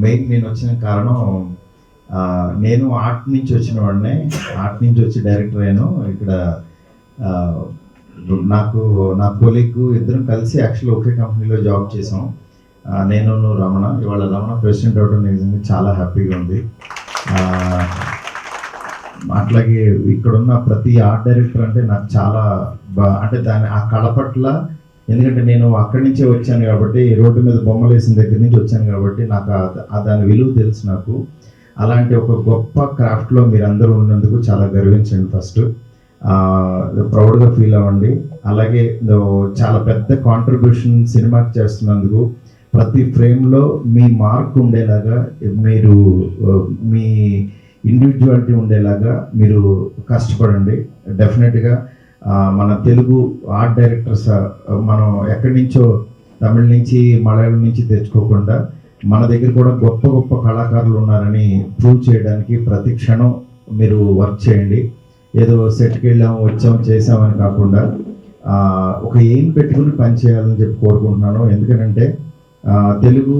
Main నేను వచ్చిన కారణం నేను ఆర్ట్ నుంచి వచ్చిన వాడినే, ఆర్ట్ నుంచి వచ్చి డైరెక్టర్ అయ్యాను. ఇక్కడ నాకు నా కొలీగ్ ఇద్దరం కలిసి యాక్చువల్లీ ఒకే కంపెనీలో జాబ్ చేసాం. నేను రమణ, ఇవాళ రమణ ప్రెసిడెంట్ అవ్వడం నిజంగా చాలా హ్యాపీగా ఉంది. అట్లాగే ఇక్కడున్న ప్రతి ఆర్ట్ డైరెక్టర్ అంటే నాకు చాలా అంటే ఆ కళ పట్ల, ఎందుకంటే నేను అక్కడి నుంచే వచ్చాను కాబట్టి, రోడ్డు మీద బొమ్మలు వేసిన దగ్గర నుంచి వచ్చాను కాబట్టి నాకు దాని విలువ తెలుసు నాకు. అలాంటి ఒక గొప్ప క్రాఫ్ట్లో మీరందరూ ఉన్నందుకు చాలా గర్వించండి. ఫస్ట్ ప్రౌడ్గా ఫీల్ అవ్వండి. అలాగే చాలా పెద్ద కాంట్రిబ్యూషన్ సినిమాకి చేస్తున్నందుకు ప్రతి ఫ్రేమ్లో మీ మార్క్ ఉండేలాగా, మీరు మీ ఇండివిజువాలిటీ ఉండేలాగా మీరు కష్టపడండి. డెఫినెట్గా మన తెలుగు ఆర్ట్ డైరెక్టర్స్ మనం ఎక్కడి నుంచో తమిళ నుంచి మలయాళం నుంచి తెచ్చుకోకుండా మన దగ్గర కూడా గొప్ప గొప్ప కళాకారులు ఉన్నారని ప్రూవ్ చేయడానికి ప్రతి క్షణం మీరు వర్క్ చేయండి. ఏదో సెట్కి వెళ్ళాము వచ్చాము చేసామని కాకుండా ఒక ఎయిమ్ పెట్టుకుని పని చేయాలని చెప్పి కోరుకుంటున్నాను. ఎందుకంటే తెలుగు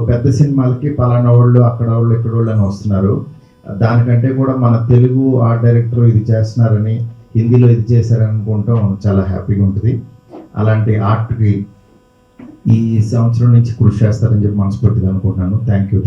పెద్ద సినిమాలకి పలానా వాళ్ళు అక్కడ వాళ్ళు ఇక్కడ వాళ్ళు అని వస్తున్నారు. దానికంటే కూడా మన తెలుగు ఆర్ట్ డైరెక్టర్ ఇది చేస్తున్నారని, హిందీలో ఇది చేశారని అనుకుంటాం చాలా హ్యాపీగా ఉంటుంది. అలాంటి ఆర్ట్కి ఈ సంవత్సరం నుంచి కృషి చేస్తారని చెప్పి మనస్ఫూర్తిగా అనుకుంటున్నాను. Thank you.